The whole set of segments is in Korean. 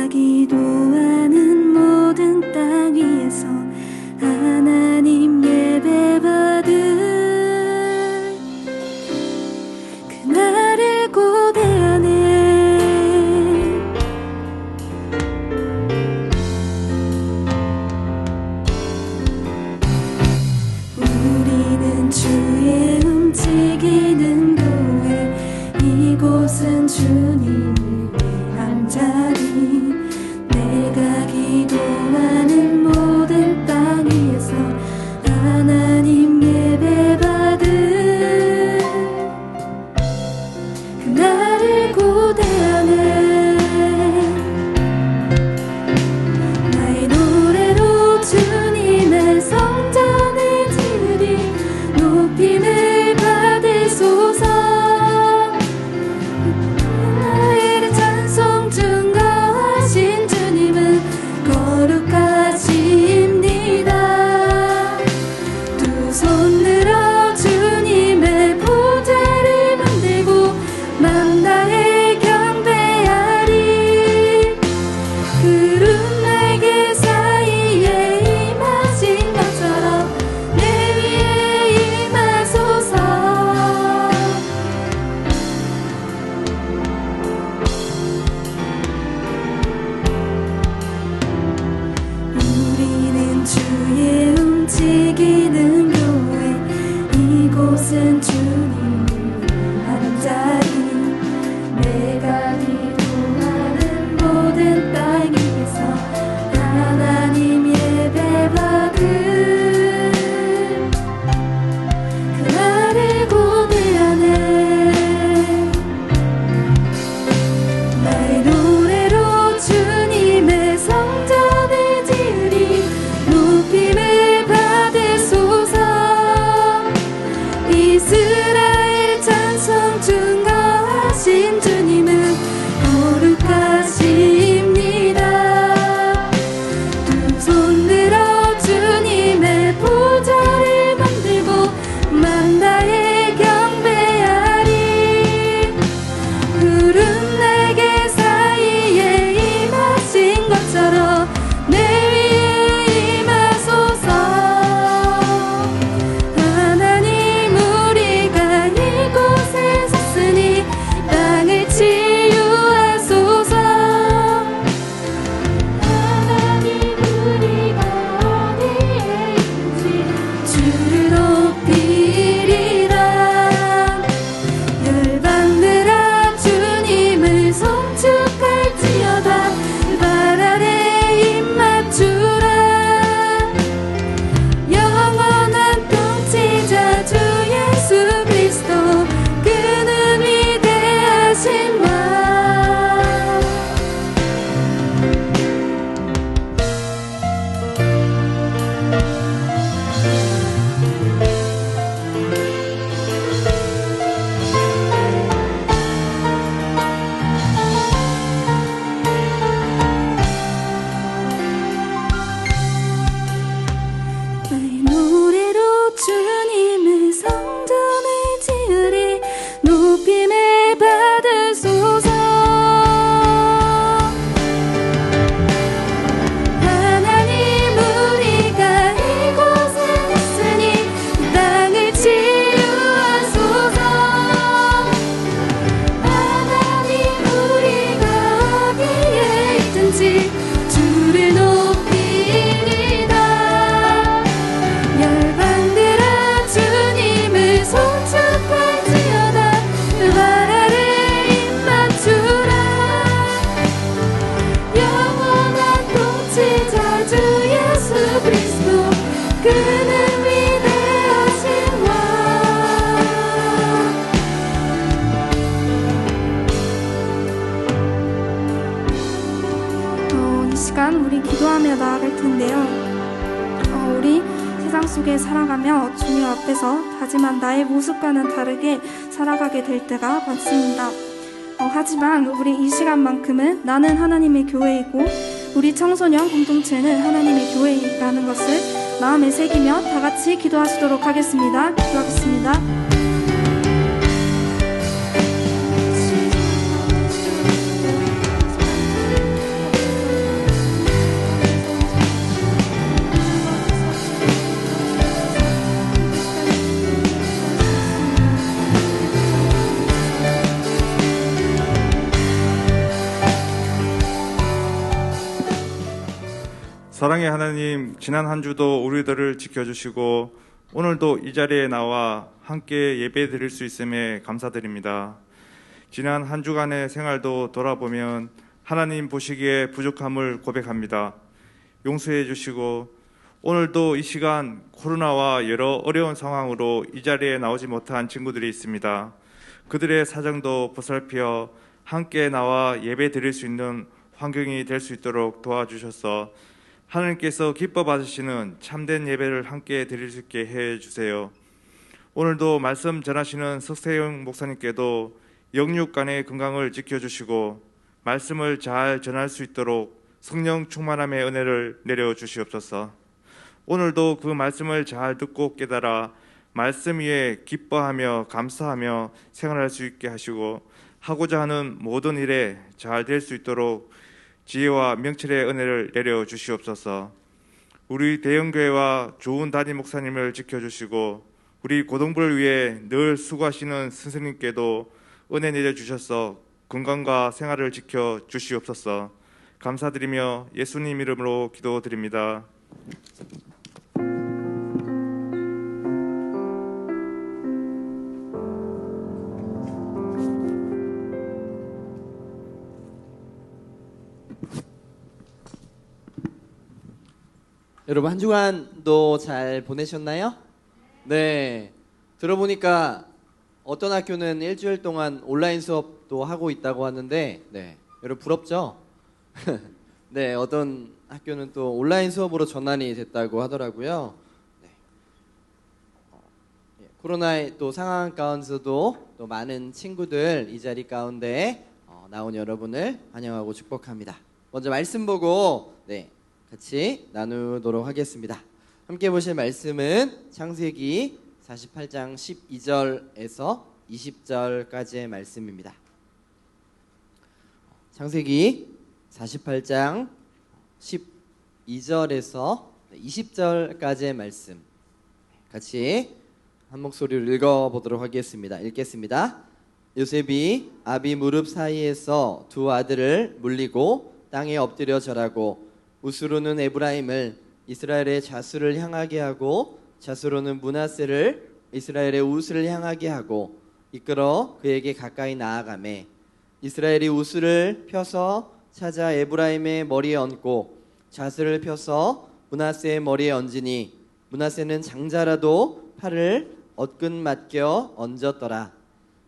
기도하는 모든 땅 위에서 하나님 예배받을 그날을 고대하네. 우리는 주의 움직이는 교회, 이곳은 주님을 위한 자리. 내가 기도하는 모든 땅 위에서 하나님 예배받을 그날을 고대하네. 나의 노래로 주님의 성전을 지으리. 높임을 받으소서. 나의 찬송 증거하신 주님은 거룩하십니다. 두 손 들어 주님의 보좌를 만들고 맘 다해 경배하리. 구름 날개 사이에 임하신 것처럼 내 위에 임하소서. 우리는 주의 움직이는 교회, 이곳은 주님을 위한 자리. 내가 기도하는 모든 땅 위에서 하나님 예배받을 그날을 고대하네. 나의 노래로 주님의 성전을 지으리. 높임을 받으소서. 이스라엘 찬송 증거하신 주님은 거룩하십니다. 두 손 들어 주님의 보좌를 만들고 맘 다해 경배하리. 구름 날개 사이에 임하신 것처럼 내 위에 임하소서. 하나님, 우리가 이곳에 섰으니 땅을 치유하소서. 하나님, 우리가 어디에 있는지 주를 높이리라. 열방들아 주님을 송축할지어다. 발 아래 입 맞추라. 영원한 통치자 주 예수 그리스도, 그는 위대하신 왕. 나의 노래로 주님의 성전을 지으리. 높임을 받으소서. 하나님, 우리가 이곳에 있으니 땅을 치유하소서. 하나님, 우리가 어디에 있든지 주를 높이리라. 열방들아 주님을 송축할지어다. 발 아래 입 맞추라. 영원한 통치자 주 예수 그리스도, 그는 위대하신 왕. 이 시간 우리 기도하며 나아갈 텐데요. 우리 세상 속에 살아가며 주님 앞에서 다짐한 나의 모습과는 다르게 살아가게 될 때가 많습니다. 하지만 우리 이 시간만큼은 나는 하나님의 교회이고 우리 청소년 공동체는 하나님의 교회라는 것을 마음에 새기며 다 같이 기도하시도록 하겠습니다. 기도하겠습니다. 사랑의 하나님, 지난 한 주도 우리들을 지켜주시고 오늘도 이 자리에 나와 함께 예배 드릴 수 있음에 감사드립니다. 지난 한 주간의 생활도 돌아보면 하나님 보시기에 부족함을 고백합니다. 용서해 주시고 오늘도 이 시간 코로나와 여러 어려운 상황으로 이 자리에 나오지 못한 친구들이 있습니다. 그들의 사정도 보살펴 함께 나와 예배 드릴 수 있는 환경이 될 수 있도록 도와주셔서 하나님께서 기뻐 받으시는 참된 예배를 함께 드릴 수 있게 해주세요. 오늘도 말씀 전하시는 석세영 목사님께도 영육간의 건강을 지켜주시고 말씀을 잘 전할 수 있도록 성령 충만함의 은혜를 내려주시옵소서. 오늘도 그 말씀을 잘 듣고 깨달아 말씀 위에 기뻐하며 감사하며 생활할 수 있게 하시고 하고자 하는 모든 일에 잘 될 수 있도록 지혜와 명철의 은혜를 내려주시옵소서. 우리 대형교회와 좋은 담임 목사님을 지켜주시고 우리 고등부를 위해 늘 수고하시는 선생님께도 은혜 내려주셔서 건강과 생활을 지켜주시옵소서. 감사드리며 예수님 이름으로 기도드립니다. 여러분 한 주간도 잘 보내셨나요? 네, 들어보니까 어떤 학교는 일주일 동안 온라인 수업도 하고 있다고 하는데 여러분 부럽죠? 네, 어떤 학교는 또 온라인 수업으로 전환이 됐다고 하더라고요. 코로나의 또 상황 가운데서도 또 많은 친구들 이 자리 가운데 나온 여러분을 환영하고 축복합니다. 먼저 말씀 보고 같이 나누도록 하겠습니다. 함께 보실 말씀은 창세기 48장 12절에서 20절까지의 말씀입니다. 창세기 48장 12절에서 20절까지의 말씀 같이 한 목소리로 읽어보도록 하겠습니다. 읽겠습니다. 요셉이 아비 무릎 사이에서 두 아들을 물리고 땅에 엎드려 절하고 우스로는 에브라임을 이스라엘의 좌수를 향하게 하고 좌수로는 므낫세를 이스라엘의 우스를 향하게 하고 이끌어 그에게 가까이 나아가매 이스라엘이 우스를 펴서 찾아 에브라임의 머리에 얹고 좌수를 펴서 므낫세의 머리에 얹으니 므낫세는 장자라도 팔을 얻근 맡겨 얹었더라.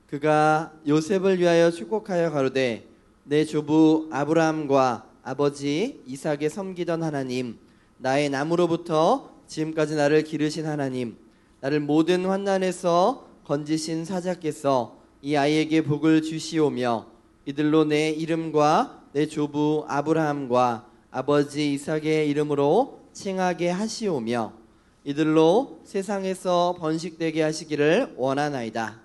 그가 요셉을 위하여 축복하여 가로되 내 조부 아브라함과 아버지 이삭의 섬기던 하나님, 나의 남으로부터 지금까지 나를 기르신 하나님, 나를 모든 환난에서 건지신 사자께서 이 아이에게 복을 주시오며 이들로 내 이름과 내 조부 아브라함과 아버지 이삭의 이름으로 칭하게 하시오며 이들로 세상에서 번식되게 하시기를 원하나이다.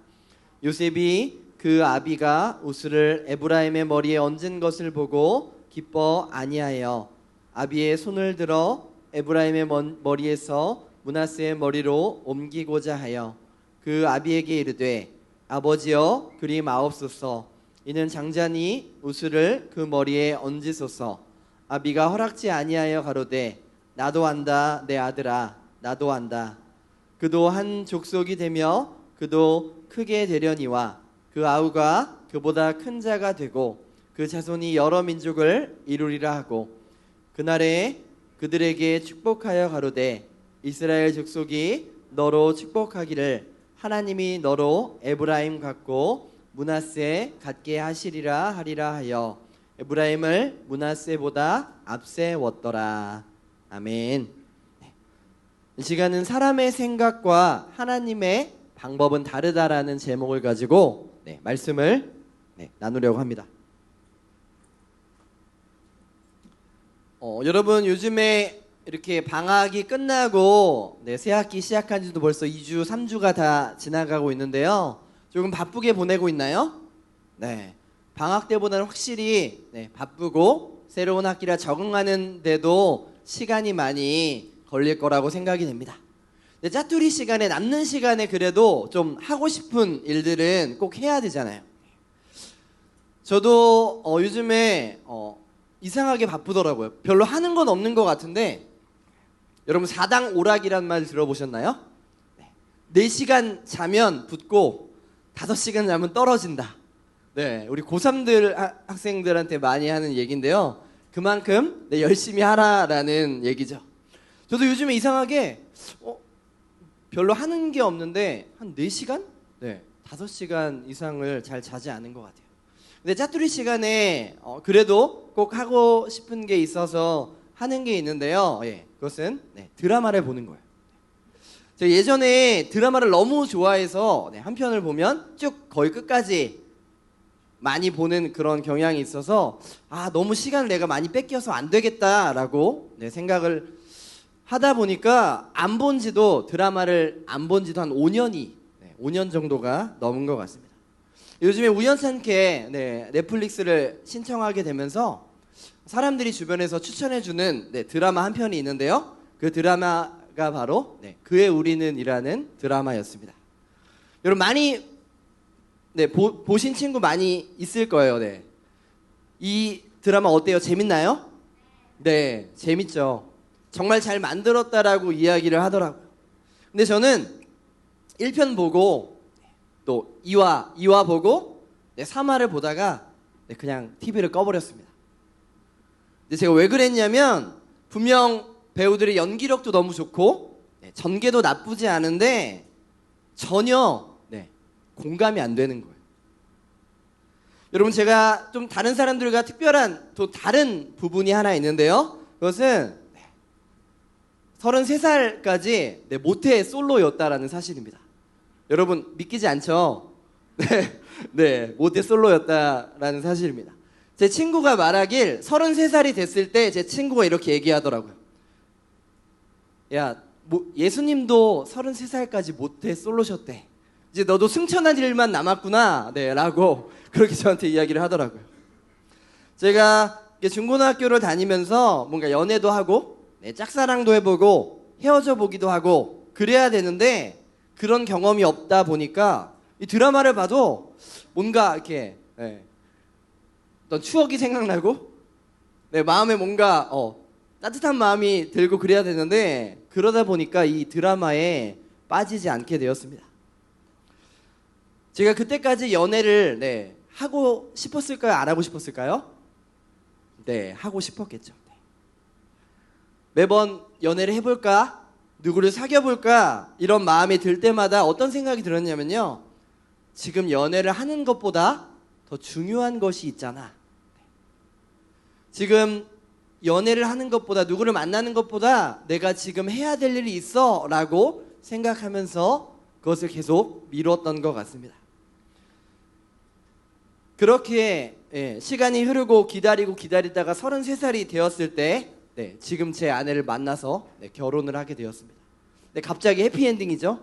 요셉이 그 아비가 우스를 에브라임의 머리에 얹은 것을 보고 기뻐 아니하여 아비의 손을 들어 에브라임의 머리에서 므낫세의 머리로 옮기고자 하여 그 아비에게 이르되 아버지여 그리 마옵소서. 이는 장자니 우스를 그 머리에 얹으소서. 아비가 허락지 아니하여 가로되 나도 안다 내 아들아 나도 안다. 그도 한 족속이 되며 그도 크게 되려니와 그 아우가 그보다 큰 자가 되고 그 자손이 여러 민족을 이루리라 하고 그날에 그들에게 축복하여 가로되 이스라엘 족속이 너로 축복하기를 하나님이 너로 에브라임 같고 므낫세 같게 하시리라 하리라 하여 에브라임을 므낫세보다 앞세웠더라. 아멘. 이 시간은 사람의 생각과 하나님의 방법은 다르다라는 제목을 가지고 말씀을 나누려고 합니다. 여러분 요즘에 이렇게 방학이 끝나고 새학기 시작한 지도 벌써 2주, 3주가 다 지나가고 있는데요. 조금 바쁘게 보내고 있나요? 네. 방학 때보다는 확실히 바쁘고 새로운 학기라 적응하는데도 시간이 많이 걸릴 거라고 생각이 됩니다. 짜투리 시간에 남는 시간에 그래도 좀 하고 싶은 일들은 꼭 해야 되잖아요. 저도 요즘에 이상하게 바쁘더라고요. 별로 하는 건 없는 것 같은데 여러분 사당 오락이란 말 들어보셨나요? 4시간 자면 붙고 5시간 자면 떨어진다. 네, 우리 고3들 학생들한테 많이 하는 얘기인데요. 그만큼 열심히 하라라는 얘기죠. 저도 요즘에 이상하게 별로 하는 게 없는데 한 4시간? 네, 5시간 이상을 잘 자지 않은 것 같아요. 근데 짜투리 시간에 그래도 꼭 하고 싶은 게 있어서 하는 게 있는데요. 예, 그것은 드라마를 보는 거예요. 제가 예전에 드라마를 너무 좋아해서 한 편을 보면 쭉 거의 끝까지 많이 보는 그런 경향이 있어서 너무 시간을 내가 많이 뺏겨서 안 되겠다라고 생각을 하다 보니까 드라마를 안 본 지도 한 5년 정도가 넘은 것 같습니다. 요즘에 우연찮게 넷플릭스를 신청하게 되면서 사람들이 주변에서 추천해주는 드라마 한 편이 있는데요. 그 드라마가 바로 그의 우리는 이라는 드라마였습니다. 여러분 많이 보신 친구 많이 있을 거예요. 이 드라마 어때요? 재밌나요? 네, 재밌죠. 정말 잘 만들었다라고 이야기를 하더라고요. 근데 저는 1편 보고 또 2화 보고 3화를 보다가 그냥 TV를 꺼버렸습니다. 근데 제가 왜 그랬냐면 분명 배우들의 연기력도 너무 좋고 전개도 나쁘지 않은데 전혀 공감이 안 되는 거예요. 여러분 제가 좀 다른 사람들과 특별한 또 다른 부분이 하나 있는데요. 그것은 33살까지 모태 솔로였다라는 사실입니다. 여러분 믿기지 않죠? 모태 솔로였다라는 사실입니다. 제 친구가 말하길 33살이 됐을 때 제 친구가 이렇게 얘기하더라고요. 야, 예수님도 33살까지 모태 솔로셨대. 이제 너도 승천할 일만 남았구나. 라고 그렇게 저한테 이야기를 하더라고요. 제가 중고등학교를 다니면서 뭔가 연애도 하고 짝사랑도 해보고 헤어져 보기도 하고 그래야 되는데 그런 경험이 없다 보니까 이 드라마를 봐도 뭔가 이렇게 어떤 추억이 생각나고 마음에 뭔가 따뜻한 마음이 들고 그래야 되는데 그러다 보니까 이 드라마에 빠지지 않게 되었습니다. 제가 그때까지 연애를 하고 싶었을까요? 안 하고 싶었을까요? 하고 싶었겠죠. 매번 연애를 해볼까? 누구를 사귀어볼까? 이런 마음이 들 때마다 어떤 생각이 들었냐면요. 지금 연애를 하는 것보다 더 중요한 것이 있잖아. 지금 연애를 하는 것보다 누구를 만나는 것보다 내가 지금 해야 될 일이 있어 라고 생각하면서 그것을 계속 미뤘던 것 같습니다. 그렇게 시간이 흐르고 기다리다가 33살이 되었을 때 지금 제 아내를 만나서 결혼을 하게 되었습니다. 갑자기 해피엔딩이죠.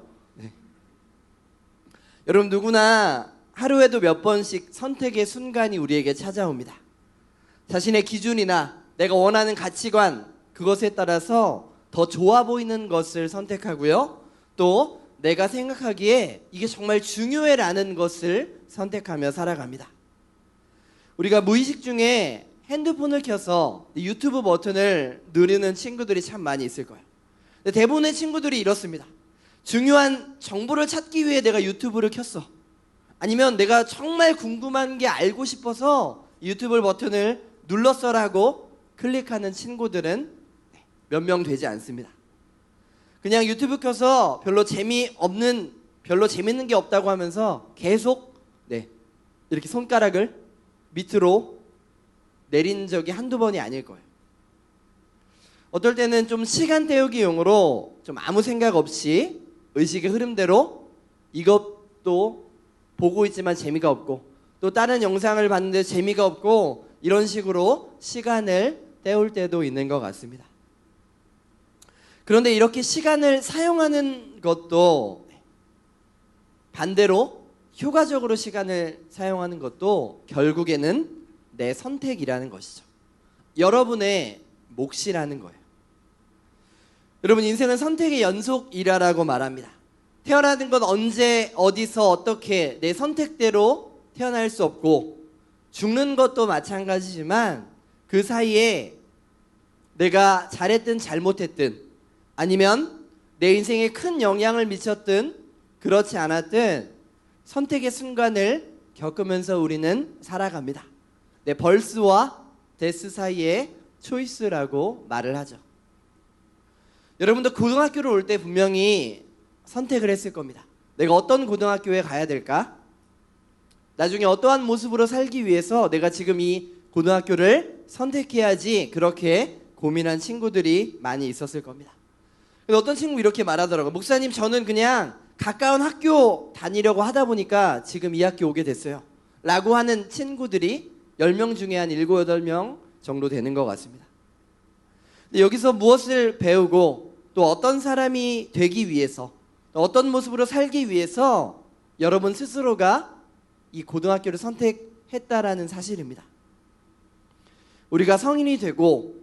여러분 누구나 하루에도 몇 번씩 선택의 순간이 우리에게 찾아옵니다. 자신의 기준이나 내가 원하는 가치관 그것에 따라서 더 좋아 보이는 것을 선택하고요. 또 내가 생각하기에 이게 정말 중요해라는 것을 선택하며 살아갑니다. 우리가 무의식 중에 핸드폰을 켜서 유튜브 버튼을 누르는 친구들이 참 많이 있을 거예요. 대부분의 친구들이 이렇습니다. 중요한 정보를 찾기 위해 내가 유튜브를 켰어. 아니면 내가 정말 궁금한 게 알고 싶어서 유튜브 버튼을 눌렀어라고 클릭하는 친구들은 몇 명 되지 않습니다. 그냥 유튜브 켜서 별로 재미는 게 없다고 하면서 계속 이렇게 손가락을 밑으로 내린 적이 한두 번이 아닐 거예요. 어떨 때는 좀 시간 때우기용으로 좀 아무 생각 없이 의식의 흐름대로 이것도 보고 있지만 재미가 없고 또 다른 영상을 봤는데 재미가 없고 이런 식으로 시간을 때울 때도 있는 것 같습니다. 그런데 이렇게 시간을 사용하는 것도 반대로 효과적으로 시간을 사용하는 것도 결국에는 내 선택이라는 것이죠. 여러분의 몫이라는 거예요. 여러분 인생은 선택의 연속이라고 말합니다. 태어나는 건 언제 어디서 어떻게 내 선택대로 태어날 수 없고 죽는 것도 마찬가지지만 그 사이에 내가 잘했든 잘못했든 아니면 내 인생에 큰 영향을 미쳤든 그렇지 않았든 선택의 순간을 겪으면서 우리는 살아갑니다. 네, 벌스와 데스 사이의 초이스라고 말을 하죠. 여러분도 고등학교를 올 때 분명히 선택을 했을 겁니다. 내가 어떤 고등학교에 가야 될까? 나중에 어떠한 모습으로 살기 위해서 내가 지금 이 고등학교를 선택해야지 그렇게 고민한 친구들이 많이 있었을 겁니다. 근데 어떤 친구 이렇게 말하더라고요. 목사님, 저는 그냥 가까운 학교 다니려고 하다 보니까 지금 이 학교 오게 됐어요. 라고 하는 친구들이 10명 중에 한 7, 8명 정도 되는 것 같습니다. 근데 여기서 무엇을 배우고 또 어떤 사람이 되기 위해서 또 어떤 모습으로 살기 위해서 여러분 스스로가 이 고등학교를 선택했다라는 사실입니다. 우리가 성인이 되고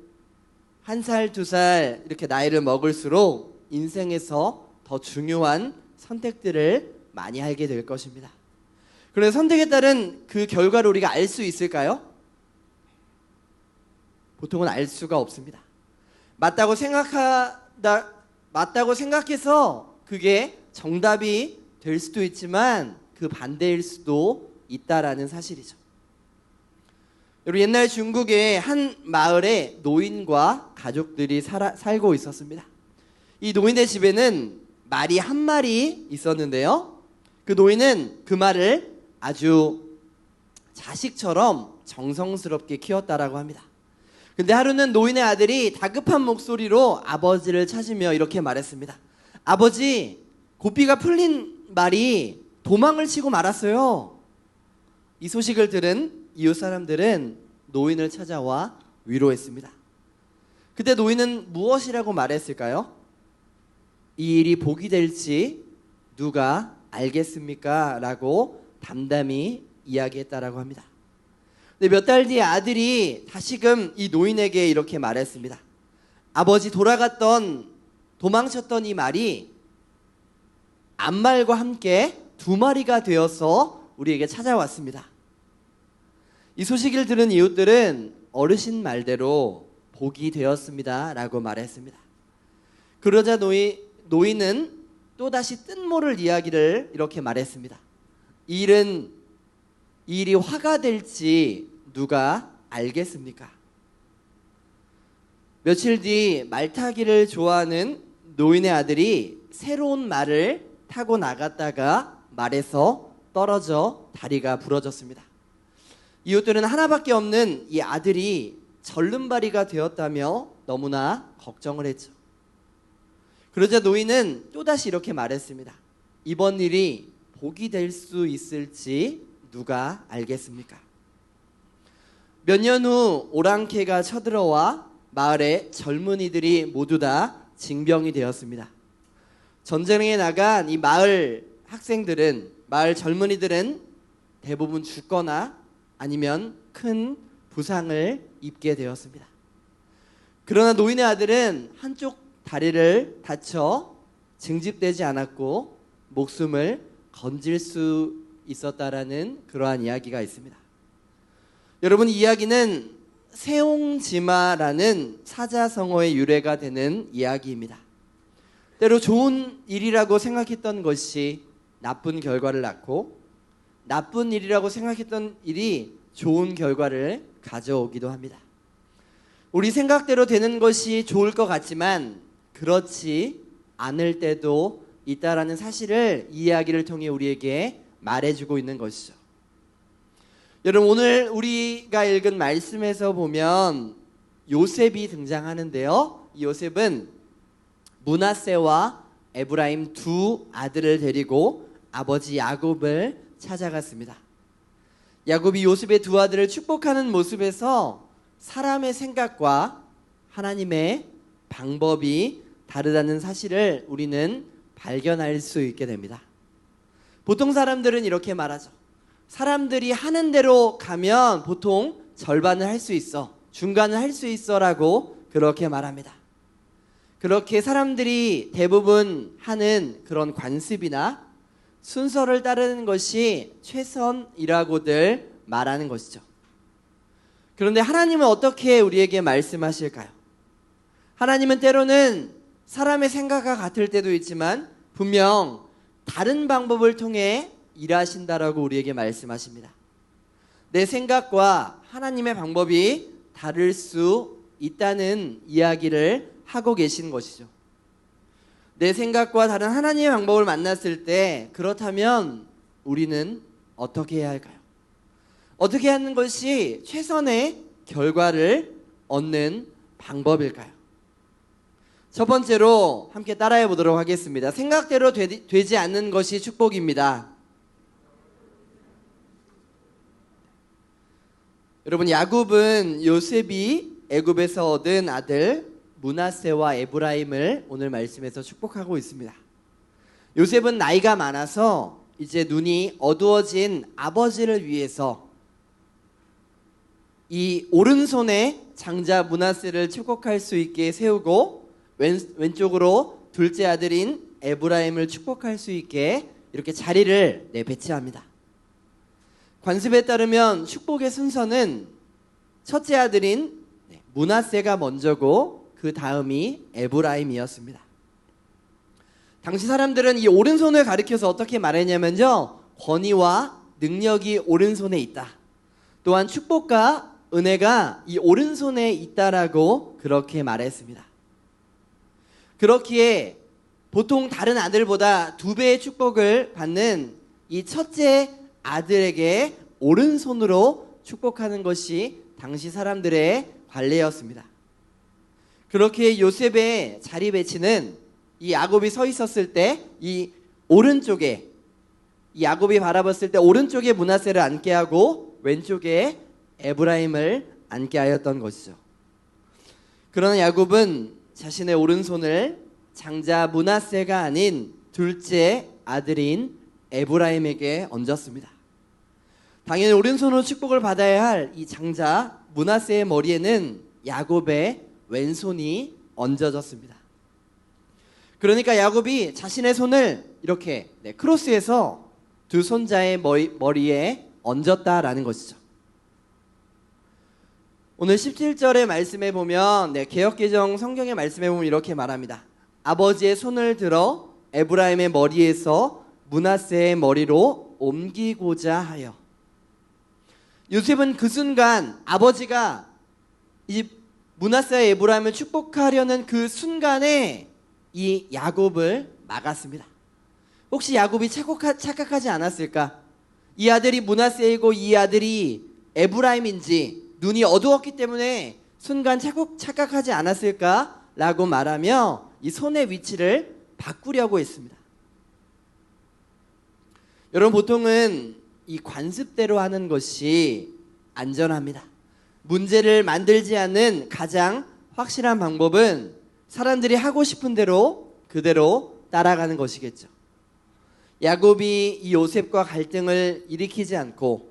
1살, 2살 이렇게 나이를 먹을수록 인생에서 더 중요한 선택들을 많이 하게 될 것입니다. 그런데 선택에 따른 그 결과를 우리가 알 수 있을까요? 보통은 알 수가 없습니다. 맞다고 생각해서 그게 정답이 될 수도 있지만 그 반대일 수도 있다라는 사실이죠. 여러분, 옛날 중국의 한 마을에 노인과 가족들이 살고 있었습니다. 이 노인의 집에는 말이 한 마리 있었는데요. 그 노인은 그 말을 아주 자식처럼 정성스럽게 키웠다라고 합니다. 근데 하루는 노인의 아들이 다급한 목소리로 아버지를 찾으며 이렇게 말했습니다. 아버지, 고삐가 풀린 말이 도망을 치고 말았어요. 이 소식을 들은 이웃 사람들은 노인을 찾아와 위로했습니다. 그때 노인은 무엇이라고 말했을까요? 이 일이 복이 될지 누가 알겠습니까? 라고 담담히 이야기했다라고 합니다. 근데 몇 달 뒤에 아들이 다시금 이 노인에게 이렇게 말했습니다. 아버지, 도망쳤던 이 말이 암말과 함께 2마리가 되어서 우리에게 찾아왔습니다. 이 소식을 들은 이웃들은 어르신 말대로 복이 되었습니다 라고 말했습니다. 그러자 노인은 또다시 뜬모를 이야기를 이렇게 말했습니다. 이 일이 화가 될지 누가 알겠습니까? 며칠 뒤 말타기를 좋아하는 노인의 아들이 새로운 말을 타고 나갔다가 말에서 떨어져 다리가 부러졌습니다. 이웃들은 하나밖에 없는 이 아들이 절름발이가 되었다며 너무나 걱정을 했죠. 그러자 노인은 또다시 이렇게 말했습니다. 이번 일이 복이 될 수 있을지 누가 알겠습니까? 몇 년 후 오랑캐가 쳐들어와 마을의 젊은이들이 모두 다 징병이 되었습니다. 전쟁에 나간 이 마을 젊은이들은 대부분 죽거나 아니면 큰 부상을 입게 되었습니다. 그러나 노인의 아들은 한쪽 다리를 다쳐 징집되지 않았고 목숨을 건질 수 있었다라는 그러한 이야기가 있습니다. 여러분, 이 이야기는 세옹지마라는 사자성어의 유래가 되는 이야기입니다. 때로 좋은 일이라고 생각했던 것이 나쁜 결과를 낳고 나쁜 일이라고 생각했던 일이 좋은 결과를 가져오기도 합니다. 우리 생각대로 되는 것이 좋을 것 같지만 그렇지 않을 때도 있다라는 사실을 이 이야기를 통해 우리에게 말해주고 있는 것이죠. 여러분, 오늘 우리가 읽은 말씀에서 보면 요셉이 등장하는데요. 이 요셉은 므낫세와 에브라임 2 아들을 데리고 아버지 야곱을 찾아갔습니다. 야곱이 요셉의 2 아들을 축복하는 모습에서 사람의 생각과 하나님의 방법이 다르다는 사실을 우리는 발견할 수 있게 됩니다. 보통 사람들은 이렇게 말하죠. 사람들이 하는 대로 가면 보통 절반을 할 수 있어, 중간을 할 수 있어 라고 그렇게 말합니다. 그렇게 사람들이 대부분 하는 그런 관습이나 순서를 따르는 것이 최선이라고들 말하는 것이죠. 그런데 하나님은 어떻게 우리에게 말씀하실까요? 하나님은 때로는 사람의 생각과 같을 때도 있지만 분명 다른 방법을 통해 일하신다라고 우리에게 말씀하십니다. 내 생각과 하나님의 방법이 다를 수 있다는 이야기를 하고 계신 것이죠. 내 생각과 다른 하나님의 방법을 만났을 때 그렇다면 우리는 어떻게 해야 할까요? 어떻게 하는 것이 최선의 결과를 얻는 방법일까요? 첫 번째로 함께 따라해 보도록 하겠습니다. 생각대로 되지 않는 것이 축복입니다. 여러분, 야곱은 요셉이 애굽에서 얻은 아들 므낫세와 에브라임을 오늘 말씀에서 축복하고 있습니다. 요셉은 나이가 많아서 이제 눈이 어두워진 아버지를 위해서 이 오른손에 장자 므낫세를 축복할 수 있게 세우고 왼쪽으로 둘째 아들인 에브라임을 축복할 수 있게 이렇게 자리를 배치합니다. 관습에 따르면 축복의 순서는 첫째 아들인 므낫세가 먼저고 그 다음이 에브라임이었습니다. 당시 사람들은 이 오른손을 가리켜서 어떻게 말했냐면요, 권위와 능력이 오른손에 있다. 또한 축복과 은혜가 이 오른손에 있다라고 그렇게 말했습니다. 그렇기에 보통 다른 아들보다 2배의 축복을 받는 이 첫째 아들에게 오른손으로 축복하는 것이 당시 사람들의 관례였습니다. 그렇게 요셉의 자리 배치는 이 야곱이 서 있었을 때 이 오른쪽에, 이 야곱이 바라봤을 때 오른쪽에 므낫세를 앉게 하고 왼쪽에 에브라임을 앉게 하였던 것이죠. 그러나 야곱은 자신의 오른손을 장자 므낫세가 아닌 둘째 아들인 에브라임에게 얹었습니다. 당연히 오른손으로 축복을 받아야 할 이 장자 므낫세의 머리에는 야곱의 왼손이 얹어졌습니다. 그러니까 야곱이 자신의 손을 이렇게 크로스해서 두 손자의 머리에 얹었다라는 것이죠. 오늘 17절의 말씀에 보면 개역개정 성경의 말씀에 보면 이렇게 말합니다. 아버지의 손을 들어 에브라임의 머리에서 므낫세의 머리로 옮기고자 하여. 요셉은 그 순간 아버지가 이 므낫세와 에브라임을 축복하려는 그 순간에 이 야곱을 막았습니다. 혹시 야곱이 착각하지 않았을까? 이 아들이 므낫세이고 이 아들이 에브라임인지 눈이 어두웠기 때문에 순간 착각하지 않았을까? 라고 말하며 이 손의 위치를 바꾸려고 했습니다. 여러분, 보통은 이 관습대로 하는 것이 안전합니다. 문제를 만들지 않는 가장 확실한 방법은 사람들이 하고 싶은 대로 그대로 따라가는 것이겠죠. 야곱이 이 요셉과 갈등을 일으키지 않고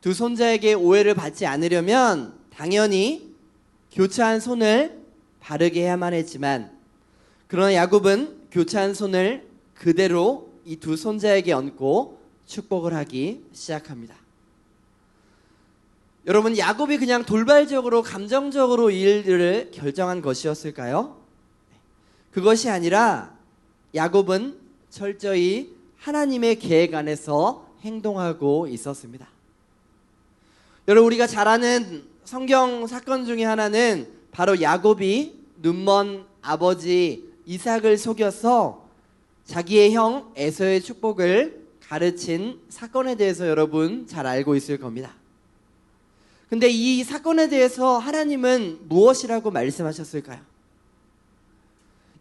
두 손자에게 오해를 받지 않으려면 당연히 교차한 손을 바르게 해야만 했지만, 그러나 야곱은 교차한 손을 그대로 이 두 손자에게 얹고 축복을 하기 시작합니다. 여러분, 야곱이 그냥 돌발적으로 감정적으로 이 일들을 결정한 것이었을까요? 그것이 아니라 야곱은 철저히 하나님의 계획 안에서 행동하고 있었습니다. 여러분, 우리가 잘 아는 성경 사건 중에 하나는 바로 야곱이 눈먼 아버지 이삭을 속여서 자기의 형 에서의 축복을 가르친 사건에 대해서 여러분 잘 알고 있을 겁니다. 근데 이 사건에 대해서 하나님은 무엇이라고 말씀하셨을까요?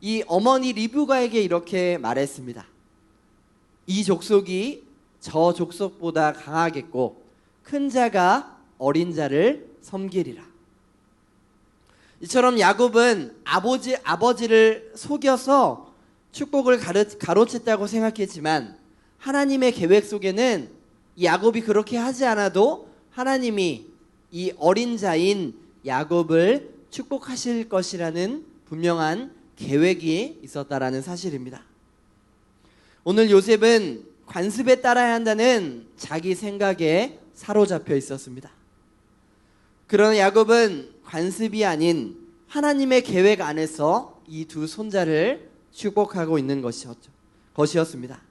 이 어머니 리브가에게 이렇게 말했습니다. 이 족속이 저 족속보다 강하겠고 큰 자가 어린 자를 섬기리라. 이처럼 야곱은 아버지를 속여서 축복을 가로챘다고 생각했지만 하나님의 계획 속에는 이 야곱이 그렇게 하지 않아도 하나님이 이 어린 자인 야곱을 축복하실 것이라는 분명한 계획이 있었다라는 사실입니다. 오늘 요셉은 관습에 따라야 한다는 자기 생각에 사로잡혀 있었습니다. 그러나 야곱은 관습이 아닌 하나님의 계획 안에서 이 두 손자를 축복하고 있는 것이었습니다.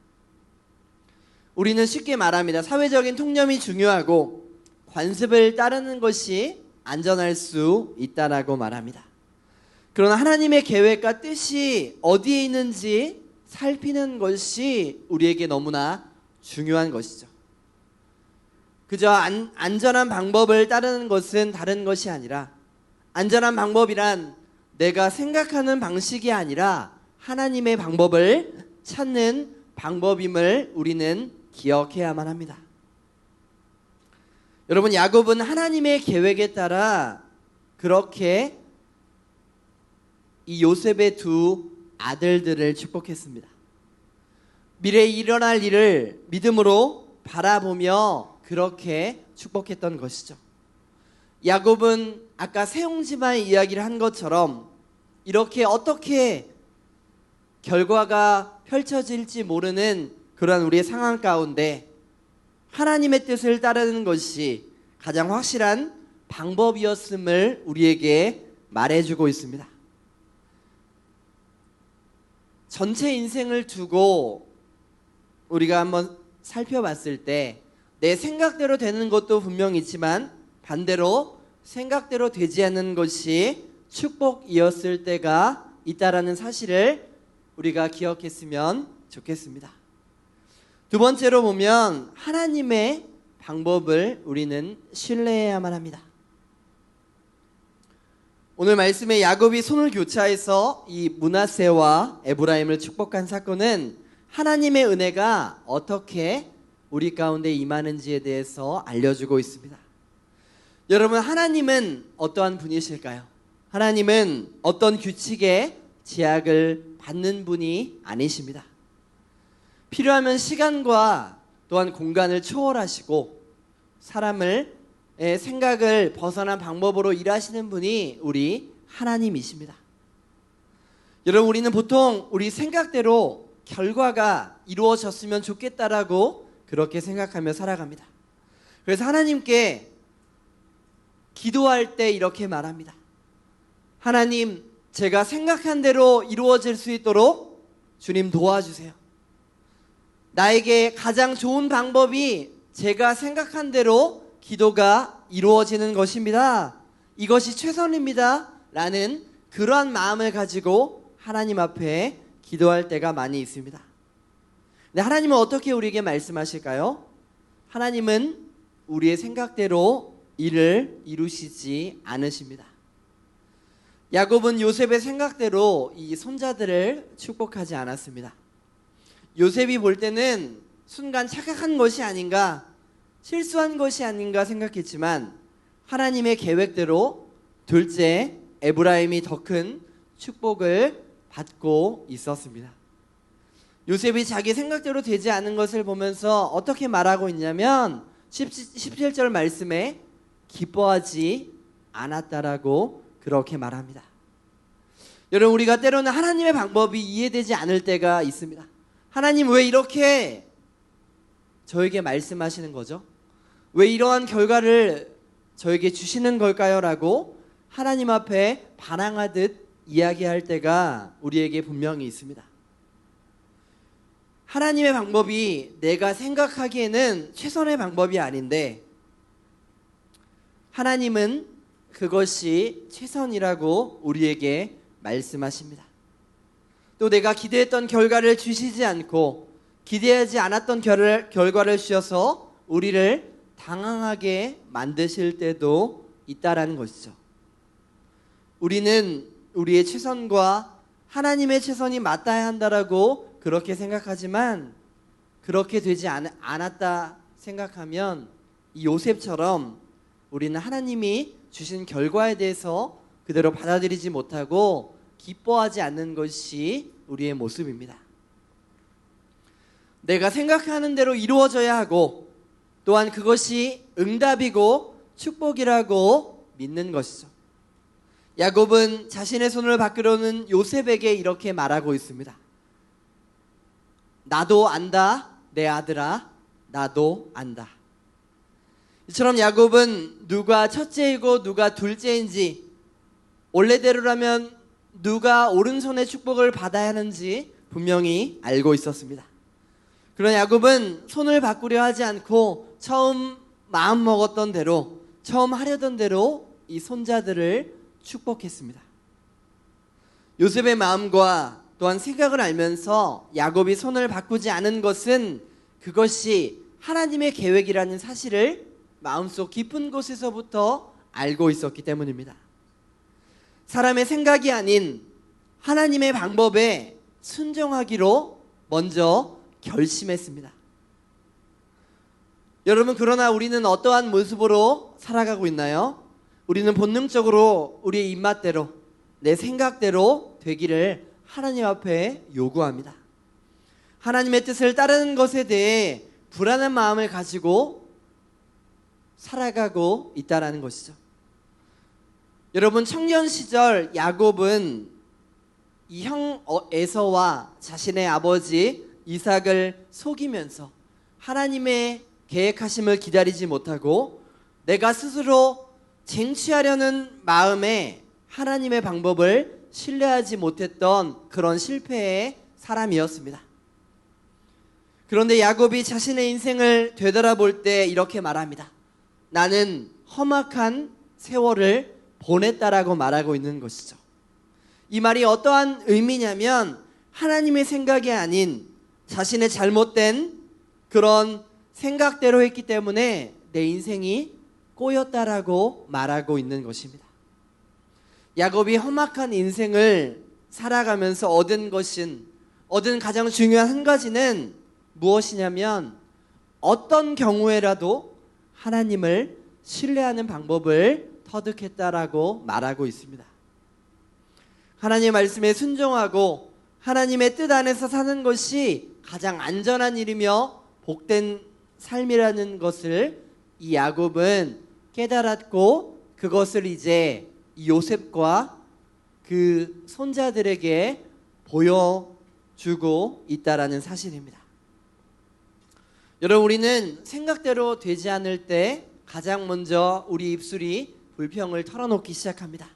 우리는 쉽게 말합니다. 사회적인 통념이 중요하고 관습을 따르는 것이 안전할 수 있다라고 말합니다. 그러나 하나님의 계획과 뜻이 어디에 있는지 살피는 것이 우리에게 너무나 중요한 것이죠. 그저 안전한 방법을 따르는 것은 다른 것이 아니라, 안전한 방법이란 내가 생각하는 방식이 아니라 하나님의 방법을 찾는 방법임을 우리는 기억해야만 합니다. 여러분, 야곱은 하나님의 계획에 따라 그렇게 이 요셉의 두 아들들을 축복했습니다. 미래에 일어날 일을 믿음으로 바라보며 그렇게 축복했던 것이죠. 야곱은 아까 세옹지마의 이야기를 한 것처럼 이렇게 어떻게 결과가 펼쳐질지 모르는 그러한 우리의 상황 가운데 하나님의 뜻을 따르는 것이 가장 확실한 방법이었음을 우리에게 말해주고 있습니다. 전체 인생을 두고 우리가 한번 살펴봤을 때 내 생각대로 되는 것도 분명히 있지만 반대로 생각대로 되지 않는 것이 축복이었을 때가 있다라는 사실을 우리가 기억했으면 좋겠습니다. 두 번째로 보면 하나님의 방법을 우리는 신뢰해야만 합니다. 오늘 말씀에 야곱이 손을 교차해서 이 므낫세와 에브라임을 축복한 사건은 하나님의 은혜가 어떻게 우리 가운데 임하는지에 대해서 알려주고 있습니다. 여러분, 하나님은 어떠한 분이실까요? 하나님은 어떤 규칙에 제약을 받는 분이 아니십니다. 필요하면 시간과 또한 공간을 초월하시고 사람의 생각을 벗어난 방법으로 일하시는 분이 우리 하나님이십니다. 여러분, 우리는 보통 우리 생각대로 결과가 이루어졌으면 좋겠다라고 그렇게 생각하며 살아갑니다. 그래서 하나님께 기도할 때 이렇게 말합니다. 하나님, 제가 생각한 대로 이루어질 수 있도록 주님 도와주세요. 나에게 가장 좋은 방법이 제가 생각한 대로 기도가 이루어지는 것입니다. 이것이 최선입니다. 라는 그러한 마음을 가지고 하나님 앞에 기도할 때가 많이 있습니다. 근데 하나님은 어떻게 우리에게 말씀하실까요? 하나님은 우리의 생각대로 일을 이루시지 않으십니다. 야곱은 요셉의 생각대로 이 손자들을 축복하지 않았습니다. 요셉이 볼 때는 순간 착각한 것이 아닌가, 실수한 것이 아닌가 생각했지만 하나님의 계획대로 둘째 에브라임이 더 큰 축복을 받고 있었습니다. 요셉이 자기 생각대로 되지 않은 것을 보면서 어떻게 말하고 있냐면 17절 말씀에 기뻐하지 않았다라고 그렇게 말합니다. 여러분, 우리가 때로는 하나님의 방법이 이해되지 않을 때가 있습니다. 하나님, 왜 이렇게 저에게 말씀하시는 거죠? 왜 이러한 결과를 저에게 주시는 걸까요? 라고 하나님 앞에 반항하듯 이야기할 때가 우리에게 분명히 있습니다. 하나님의 방법이 내가 생각하기에는 최선의 방법이 아닌데 하나님은 그것이 최선이라고 우리에게 말씀하십니다. 또 내가 기대했던 결과를 주시지 않고 기대하지 않았던 결과를 주셔서 우리를 당황하게 만드실 때도 있다라는 것이죠. 우리는 우리의 최선과 하나님의 최선이 맞닿아야 한다라고 그렇게 생각하지만 그렇게 되지 않았다 생각하면 이 요셉처럼 우리는 하나님이 주신 결과에 대해서 그대로 받아들이지 못하고 기뻐하지 않는 것이 우리의 모습입니다. 내가 생각하는 대로 이루어져야 하고 또한 그것이 응답이고 축복이라고 믿는 것이죠. 야곱은 자신의 손을 밖으로는 요셉에게 이렇게 말하고 있습니다. 나도 안다, 내 아들아, 나도 안다. 이처럼 야곱은 누가 첫째이고 누가 둘째인지, 원래대로라면 누가 오른손의 축복을 받아야 하는지 분명히 알고 있었습니다. 그러나 야곱은 손을 바꾸려 하지 않고 처음 마음 먹었던 대로, 처음 하려던 대로 이 손자들을 축복했습니다. 요셉의 마음과 또한 생각을 알면서 야곱이 손을 바꾸지 않은 것은 그것이 하나님의 계획이라는 사실을 마음속 깊은 곳에서부터 알고 있었기 때문입니다. 사람의 생각이 아닌 하나님의 방법에 순종하기로 먼저 결심했습니다. 여러분, 그러나 우리는 어떠한 모습으로 살아가고 있나요? 우리는 본능적으로 우리의 입맛대로, 내 생각대로 되기를 하나님 앞에 요구합니다. 하나님의 뜻을 따르는 것에 대해 불안한 마음을 가지고 살아가고 있다는 것이죠. 여러분, 청년 시절 야곱은 이 형 에서와 자신의 아버지 이삭을 속이면서 하나님의 계획하심을 기다리지 못하고 내가 스스로 쟁취하려는 마음에 하나님의 방법을 신뢰하지 못했던 그런 실패의 사람이었습니다. 그런데 야곱이 자신의 인생을 되돌아볼 때 이렇게 말합니다. 나는 험악한 세월을 보냈다라고 말하고 있는 것이죠. 이 말이 어떠한 의미냐면 하나님의 생각이 아닌 자신의 잘못된 그런 생각대로 했기 때문에 내 인생이 꼬였다라고 말하고 있는 것입니다. 야곱이 험악한 인생을 살아가면서 얻은 가장 중요한 한 가지는 무엇이냐면 어떤 경우에라도 하나님을 신뢰하는 방법을 터득했다라고 말하고 있습니다. 하나님의 말씀에 순종하고 하나님의 뜻 안에서 사는 것이 가장 안전한 일이며 복된 삶이라는 것을 이 야곱은 깨달았고 그것을 이제 이 요셉과 그 손자들에게 보여주고 있다라는 사실입니다. 여러분, 우리는 생각대로 되지 않을 때 가장 먼저 우리 입술이 불평을 털어놓기 시작합니다.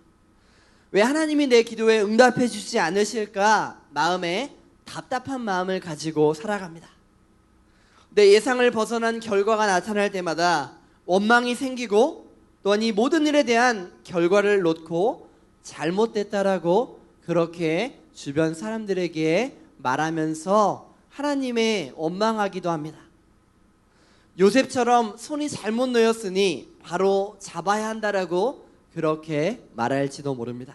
왜 하나님이 내 기도에 응답해 주지 않으실까 마음에 답답한 마음을 가지고 살아갑니다. 내 예상을 벗어난 결과가 나타날 때마다 원망이 생기고 또한 이 모든 일에 대한 결과를 놓고 잘못됐다라고 그렇게 주변 사람들에게 말하면서 하나님에 원망하기도 합니다. 요셉처럼 손이 잘못 놓였으니 바로 잡아야 한다라고 그렇게 말할지도 모릅니다.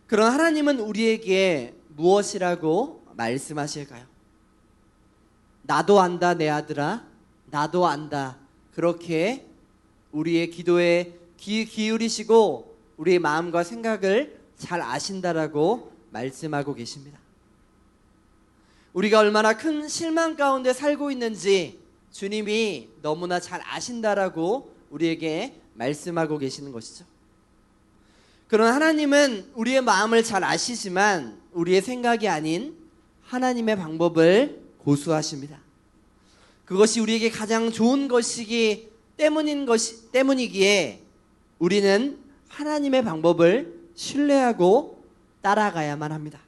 그런 하나님은 우리에게 무엇이라고 말씀하실까요? 나도 안다 내 아들아, 나도 안다. 그렇게 우리의 기도에 귀 기울이시고 우리의 마음과 생각을 잘 아신다라고 말씀하고 계십니다. 우리가 얼마나 큰 실망 가운데 살고 있는지 주님이 너무나 잘 아신다라고 우리에게 말씀하고 계시는 것이죠. 그런 하나님은 우리의 마음을 잘 아시지만 우리의 생각이 아닌 하나님의 방법을 고수하십니다. 그것이 우리에게 가장 좋은 것이기 때문이기에 우리는 하나님의 방법을 신뢰하고 따라가야만 합니다.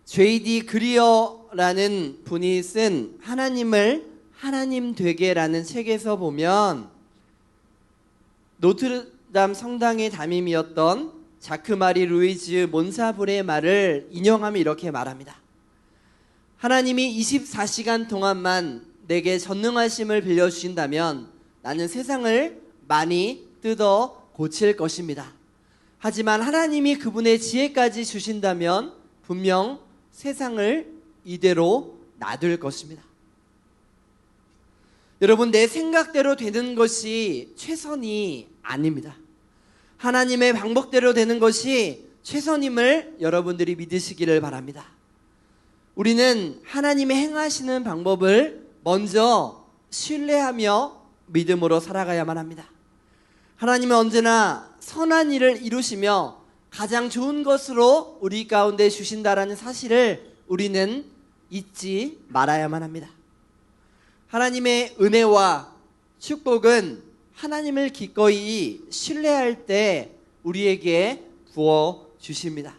J.D. 그리어라는 분이 쓴 하나님을 하나님 되게라는 책에서 보면 노트르담 성당의 담임이었던 자크마리 루이즈 몬사브레의 말을 인용하며 이렇게 말합니다. 하나님이 24시간 동안만 내게 전능하심을 빌려주신다면 나는 세상을 많이 뜯어 고칠 것입니다. 하지만 하나님이 그분의 지혜까지 주신다면 분명 세상을 이대로 놔둘 것입니다. 여러분, 내 생각대로 되는 것이 최선이 아닙니다. 하나님의 방법대로 되는 것이 최선임을 여러분들이 믿으시기를 바랍니다. 우리는 하나님의 행하시는 방법을 먼저 신뢰하며 믿음으로 살아가야만 합니다. 하나님은 언제나 선한 일을 이루시며 가장 좋은 것으로 우리 가운데 주신다라는 사실을 우리는 잊지 말아야만 합니다. 하나님의 은혜와 축복은 하나님을 기꺼이 신뢰할 때 우리에게 부어 주십니다.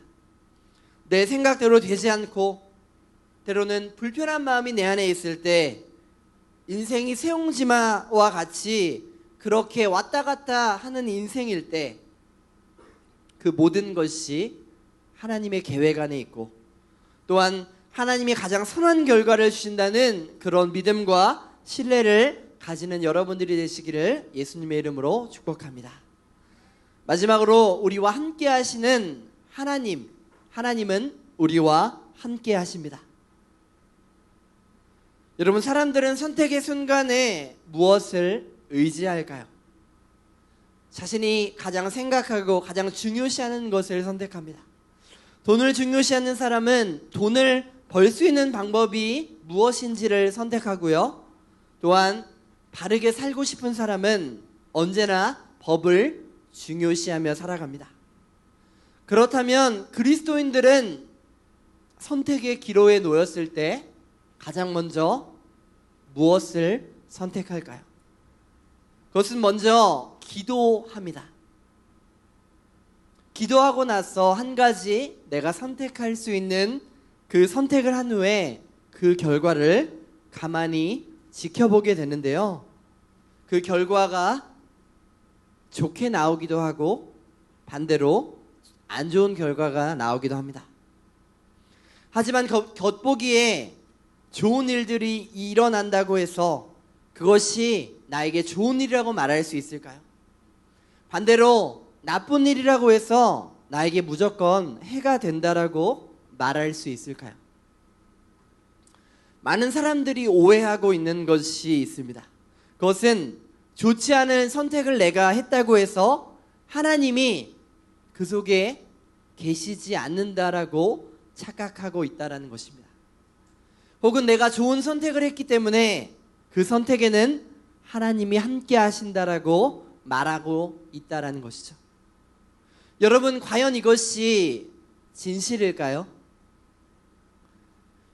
내 생각대로 되지 않고 때로는 불편한 마음이 내 안에 있을 때 인생이 새옹지마와 같이 그렇게 왔다 갔다 하는 인생일 때 그 모든 것이 하나님의 계획 안에 있고 또한 하나님이 가장 선한 결과를 주신다는 그런 믿음과 신뢰를 가지는 여러분들이 되시기를 예수님의 이름으로 축복합니다. 마지막으로 우리와 함께 하시는 하나님은 우리와 함께 하십니다. 여러분, 사람들은 선택의 순간에 무엇을 의지할까요? 자신이 가장 생각하고 가장 중요시하는 것을 선택합니다. 돈을 중요시하는 사람은 돈을 벌 수 있는 방법이 무엇인지를 선택하고요. 또한 바르게 살고 싶은 사람은 언제나 법을 중요시하며 살아갑니다. 그렇다면 그리스도인들은 선택의 기로에 놓였을 때 가장 먼저 무엇을 선택할까요? 그것은 먼저 기도합니다. 기도하고 나서 한 가지 내가 선택할 수 있는 그 선택을 한 후에 그 결과를 가만히 지켜보게 되는데요. 그 결과가 좋게 나오기도 하고 반대로 안 좋은 결과가 나오기도 합니다. 하지만 겉보기에 좋은 일들이 일어난다고 해서 그것이 나에게 좋은 일이라고 말할 수 있을까요? 반대로 나쁜 일이라고 해서 나에게 무조건 해가 된다라고 말할 수 있을까요? 많은 사람들이 오해하고 있는 것이 있습니다. 그것은 좋지 않은 선택을 내가 했다고 해서 하나님이 그 속에 계시지 않는다라고 착각하고 있다라는 것입니다. 혹은 내가 좋은 선택을 했기 때문에 그 선택에는 하나님이 함께 하신다라고 말하고 있다라는 것이죠. 여러분, 과연 이것이 진실일까요?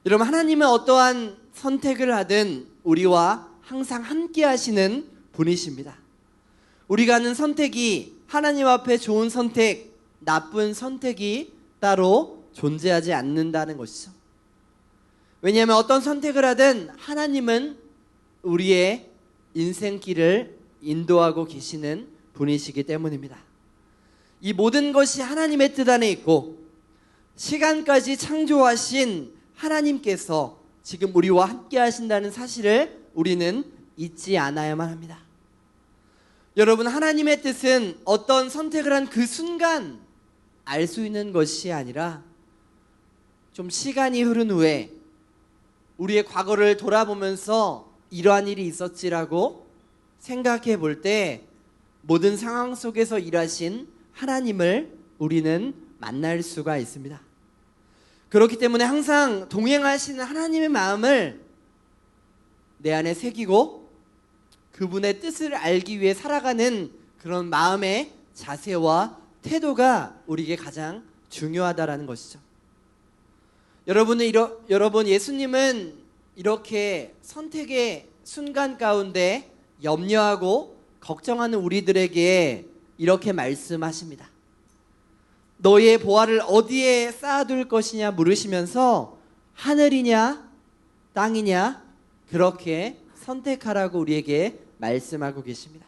여러분, 하나님은 어떠한 선택을 하든 우리와 항상 함께 하시는 분이십니다. 우리가 하는 선택이 하나님 앞에 좋은 선택, 나쁜 선택이 따로 존재하지 않는다는 것이죠. 왜냐하면 어떤 선택을 하든 하나님은 우리의 인생길을 인도하고 계시는 분이시기 때문입니다. 이 모든 것이 하나님의 뜻 안에 있고 시간까지 창조하신 하나님께서 지금 우리와 함께 하신다는 사실을 우리는 잊지 않아야만 합니다. 여러분, 하나님의 뜻은 어떤 선택을 한 그 순간 알 수 있는 것이 아니라 좀 시간이 흐른 후에 우리의 과거를 돌아보면서 이러한 일이 있었지라고 생각해 볼 때 모든 상황 속에서 일하신 하나님을 우리는 만날 수가 있습니다. 그렇기 때문에 항상 동행하시는 하나님의 마음을 내 안에 새기고 그분의 뜻을 알기 위해 살아가는 그런 마음의 자세와 태도가 우리에게 가장 중요하다라는 것이죠. 여러분, 예수님은 이렇게 선택의 순간 가운데 염려하고 걱정하는 우리들에게 이렇게 말씀하십니다. 너희의 보화를 어디에 쌓아둘 것이냐 물으시면서 하늘이냐 땅이냐 그렇게 선택하라고 우리에게 말씀하고 계십니다.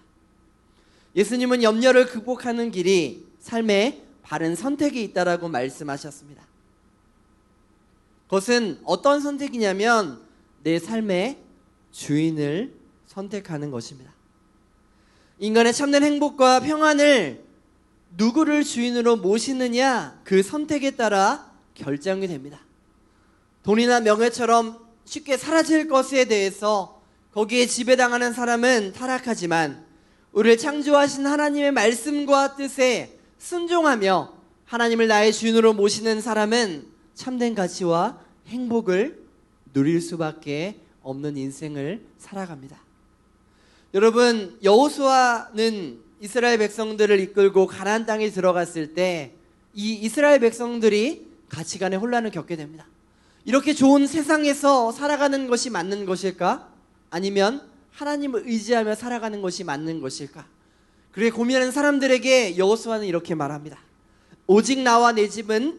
예수님은 염려를 극복하는 길이 삶에 바른 선택이 있다라고 말씀하셨습니다. 그것은 어떤 선택이냐면 내 삶의 주인을 선택하는 것입니다. 인간의 참된 행복과 평안을 누구를 주인으로 모시느냐 그 선택에 따라 결정이 됩니다. 돈이나 명예처럼 쉽게 사라질 것에 대해서 거기에 지배당하는 사람은 타락하지만 우리를 창조하신 하나님의 말씀과 뜻에 순종하며 하나님을 나의 주인으로 모시는 사람은 참된 가치와 행복을 누릴 수밖에 없는 인생을 살아갑니다. 여러분, 여호수아는 이스라엘 백성들을 이끌고 가나안 땅에 들어갔을 때 이 이스라엘 백성들이 가치관의 혼란을 겪게 됩니다. 이렇게 좋은 세상에서 살아가는 것이 맞는 것일까? 아니면 하나님을 의지하며 살아가는 것이 맞는 것일까? 그렇게 고민하는 사람들에게 여호수아는 이렇게 말합니다. 오직 나와 내 집은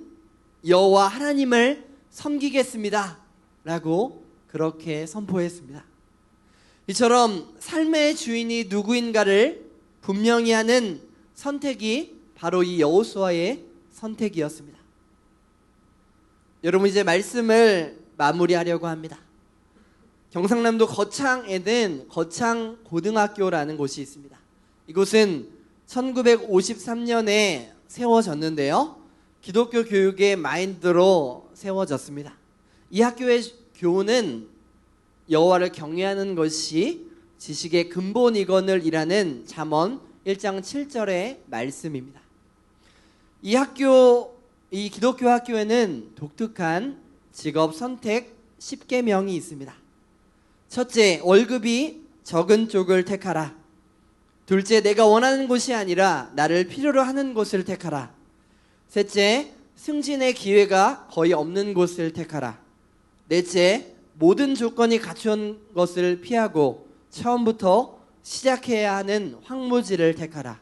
여호와 하나님을 섬기겠습니다 라고 그렇게 선포했습니다. 이처럼 삶의 주인이 누구인가를 분명히 하는 선택이 바로 이 여호수아의 선택이었습니다. 여러분, 이제 말씀을 마무리하려고 합니다. 경상남도 거창에는 거창고등학교라는 곳이 있습니다. 이곳은 1953년에 세워졌는데요, 기독교 교육의 마인드로 세워졌습니다. 이 학교의 교훈은 여호와를 경외하는 것이 지식의 근본이거늘이라는 잠언 1장 7절의 말씀입니다. 이 기독교 학교에는 독특한 직업 선택 10계명이 있습니다. 첫째, 월급이 적은 쪽을 택하라. 둘째, 내가 원하는 곳이 아니라 나를 필요로 하는 곳을 택하라. 셋째, 승진의 기회가 거의 없는 곳을 택하라. 넷째, 모든 조건이 갖춘 것을 피하고 처음부터 시작해야 하는 황무지를 택하라.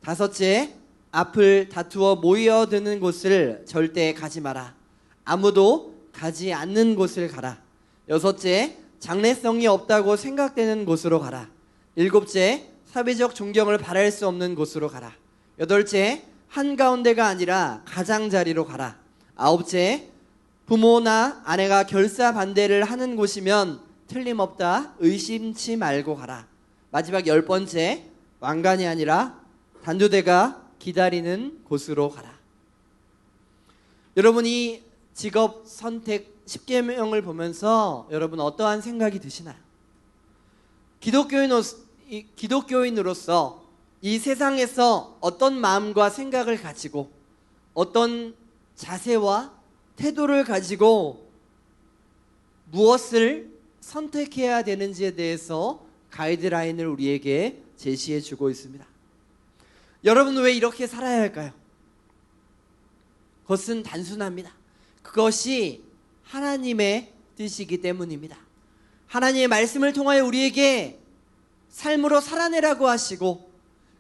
다섯째, 앞을 다투어 모여드는 곳을 절대 가지 마라. 아무도 가지 않는 곳을 가라. 여섯째, 장래성이 없다고 생각되는 곳으로 가라. 일곱째, 사회적 존경을 바랄 수 없는 곳으로 가라. 여덟째, 한가운데가 아니라 가장자리로 가라. 아홉째, 부모나 아내가 결사 반대를 하는 곳이면 틀림없다 의심치 말고 가라. 마지막 10번째, 왕관이 아니라 단두대가 기다리는 곳으로 가라. 여러분이 직업 선택 10계명을 보면서 여러분 어떠한 생각이 드시나요? 기독교인으로서 이 세상에서 어떤 마음과 생각을 가지고 어떤 자세와 태도를 가지고 무엇을 선택해야 되는지에 대해서 가이드라인을 우리에게 제시해 주고 있습니다. 여러분, 왜 이렇게 살아야 할까요? 그것은 단순합니다. 그것이 하나님의 뜻이기 때문입니다. 하나님의 말씀을 통하여 우리에게 삶으로 살아내라고 하시고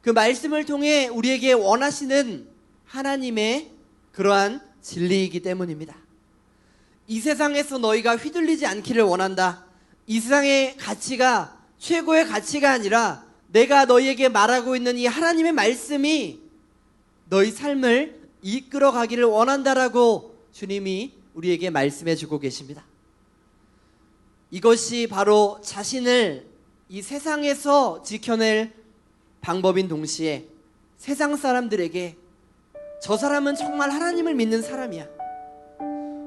그 말씀을 통해 우리에게 원하시는 하나님의 그러한 진리이기 때문입니다. 이 세상에서 너희가 휘둘리지 않기를 원한다. 이 세상의 가치가 최고의 가치가 아니라 내가 너희에게 말하고 있는 이 하나님의 말씀이 너희 삶을 이끌어 가기를 원한다라고 주님이 우리에게 말씀해 주고 계십니다. 이것이 바로 자신을 이 세상에서 지켜낼 방법인 동시에 세상 사람들에게 저 사람은 정말 하나님을 믿는 사람이야,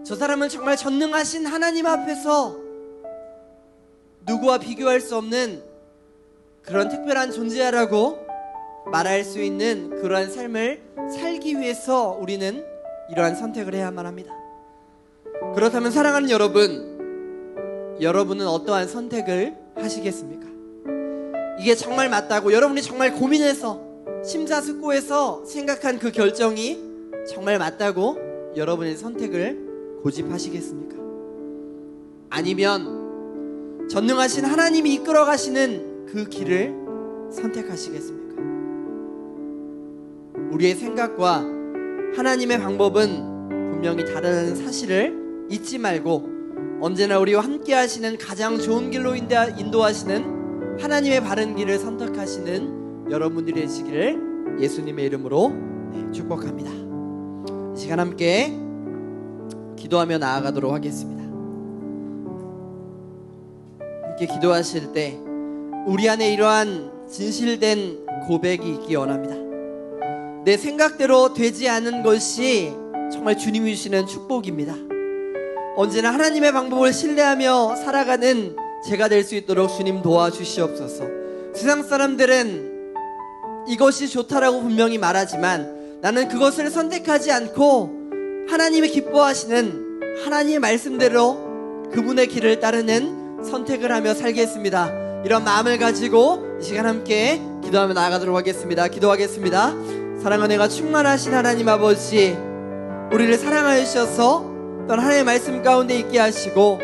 저 사람은 정말 전능하신 하나님 앞에서 누구와 비교할 수 없는 그런 특별한 존재라고 말할 수 있는 그러한 삶을 살기 위해서 우리는 이러한 선택을 해야만 합니다. 그렇다면 사랑하는 여러분은 어떠한 선택을 하시겠습니까? 이게 정말 맞다고 여러분이 정말 고민해서 심사숙고해서 생각한 그 결정이 정말 맞다고 여러분의 선택을 고집하시겠습니까? 아니면 전능하신 하나님이 이끌어 가시는 그 길을 선택하시겠습니까? 우리의 생각과 하나님의 방법은 분명히 다르다는 사실을 잊지 말고 언제나 우리와 함께 하시는 가장 좋은 길로 인도하시는 하나님의 바른 길을 선택하시는 여러분들이 되시기를 예수님의 이름으로 축복합니다. 이 시간 함께 기도하며 나아가도록 하겠습니다. 함께 기도하실 때 우리 안에 이러한 진실된 고백이 있기 원합니다. 내 생각대로 되지 않은 것이 정말 주님이 주시는 축복입니다. 언제나 하나님의 방법을 신뢰하며 살아가는 제가 될 수 있도록 주님 도와주시옵소서. 세상 사람들은 이것이 좋다라고 분명히 말하지만 나는 그것을 선택하지 않고 하나님이 기뻐하시는 하나님의 말씀대로 그분의 길을 따르는 선택을 하며 살겠습니다. 이런 마음을 가지고 이 시간 함께 기도하며 나아가도록 하겠습니다. 기도하겠습니다. 사랑과 은혜가 충만하신 하나님 아버지, 우리를 사랑하여 주셔서 또 하나님의 말씀 가운데 있게 하시고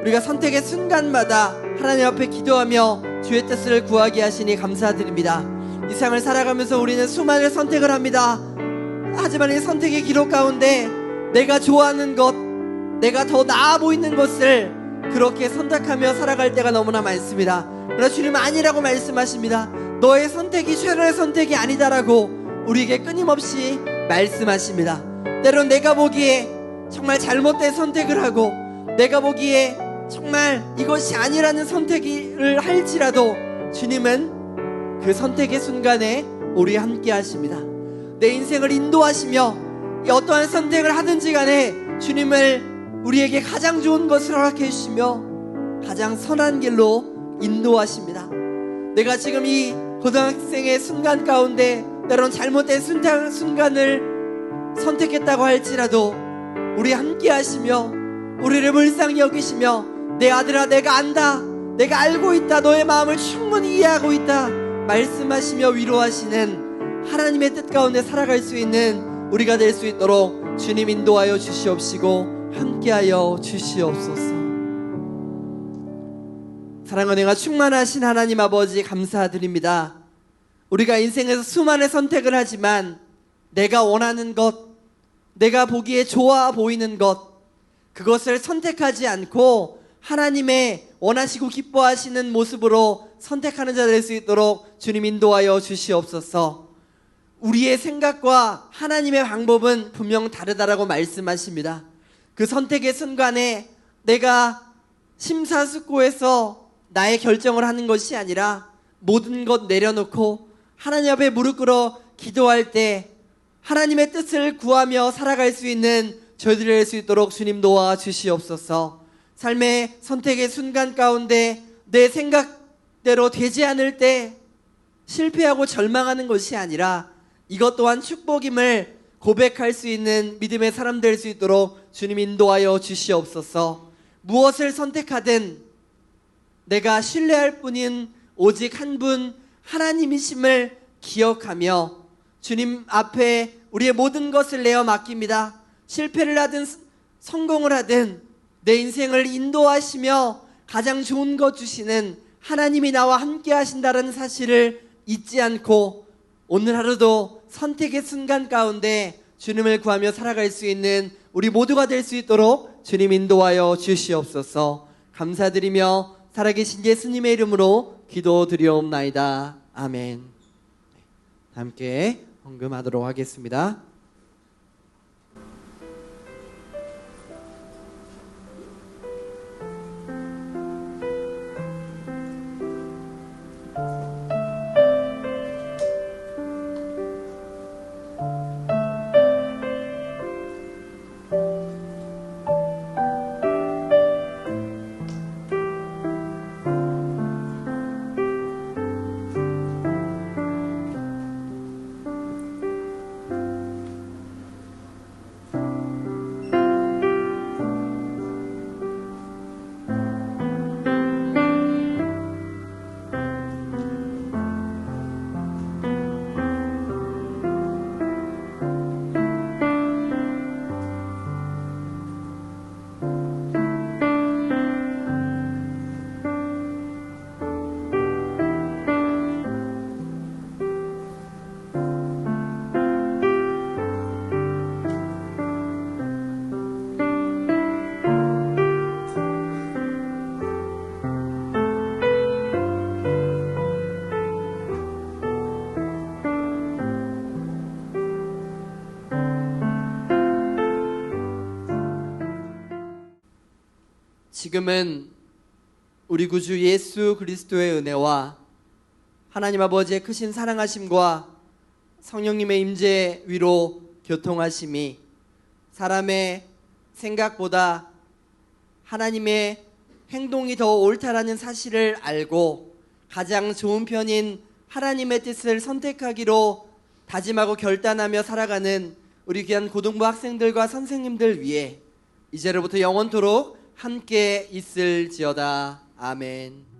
우리가 선택의 순간마다 하나님 앞에 기도하며 주의 뜻을 구하게 하시니 감사드립니다. 이 세상을 살아가면서 우리는 수많은 선택을 합니다. 하지만 이 선택의 기록 가운데 내가 좋아하는 것, 내가 더 나아 보이는 것을 그렇게 선택하며 살아갈 때가 너무나 많습니다. 그러나 주님은 아니라고 말씀하십니다. 너의 선택이 최선의 선택이 아니다라고 우리에게 끊임없이 말씀하십니다. 때론 내가 보기에 정말 잘못된 선택을 하고 내가 보기에 정말 이것이 아니라는 선택을 할지라도 주님은 그 선택의 순간에 우리와 함께 하십니다. 내 인생을 인도하시며 어떠한 선택을 하든지 간에 주님을 우리에게 가장 좋은 것을 허락해 주시며 가장 선한 길로 인도하십니다. 내가 지금 이 고등학생의 순간 가운데 때론 잘못된 순간을 선택했다고 할지라도 우리 함께 하시며 우리를 불쌍히 여기시며 내 아들아 내가 안다, 내가 알고 있다, 너의 마음을 충분히 이해하고 있다 말씀하시며 위로하시는 하나님의 뜻 가운데 살아갈 수 있는 우리가 될 수 있도록 주님 인도하여 주시옵시고 함께하여 주시옵소서. 사랑과 은혜가 충만하신 하나님 아버지 감사드립니다. 우리가 인생에서 수많은 선택을 하지만 내가 원하는 것, 내가 보기에 좋아 보이는 것, 그것을 선택하지 않고 하나님의 원하시고 기뻐하시는 모습으로 선택하는 자 될 수 있도록 주님 인도하여 주시옵소서. 우리의 생각과 하나님의 방법은 분명 다르다라고 말씀하십니다. 그 선택의 순간에 내가 심사숙고해서 나의 결정을 하는 것이 아니라 모든 것 내려놓고 하나님 앞에 무릎 꿇어 기도할 때 하나님의 뜻을 구하며 살아갈 수 있는 저희들이 될 수 있도록 주님 도와 주시옵소서. 삶의 선택의 순간 가운데 내 생각대로 되지 않을 때 실패하고 절망하는 것이 아니라 이것 또한 축복임을 고백할 수 있는 믿음의 사람 될 수 있도록 주님 인도하여 주시옵소서. 무엇을 선택하든 내가 신뢰할 분인 오직 한 분 하나님이심을 기억하며 주님 앞에 우리의 모든 것을 내어 맡깁니다. 실패를 하든 성공을 하든 내 인생을 인도하시며 가장 좋은 것 주시는 하나님이 나와 함께 하신다는 사실을 잊지 않고 오늘 하루도 선택의 순간 가운데 주님을 구하며 살아갈 수 있는 우리 모두가 될 수 있도록 주님 인도하여 주시옵소서. 감사드리며 살아계신 예수님의 이름으로 기도드리옵나이다. 아멘. 함께 헌금하도록 하겠습니다. 지금은 우리 구주 예수 그리스도의 은혜와 하나님 아버지의 크신 사랑하심과 성령님의 임재 위로 교통하심이 사람의 생각보다 하나님의 행동이 더 옳다라는 사실을 알고 가장 좋은 편인 하나님의 뜻을 선택하기로 다짐하고 결단하며 살아가는 우리 귀한 고등부 학생들과 선생님들 위해 이제로부터 영원토록 함께 있을지어다. 아멘.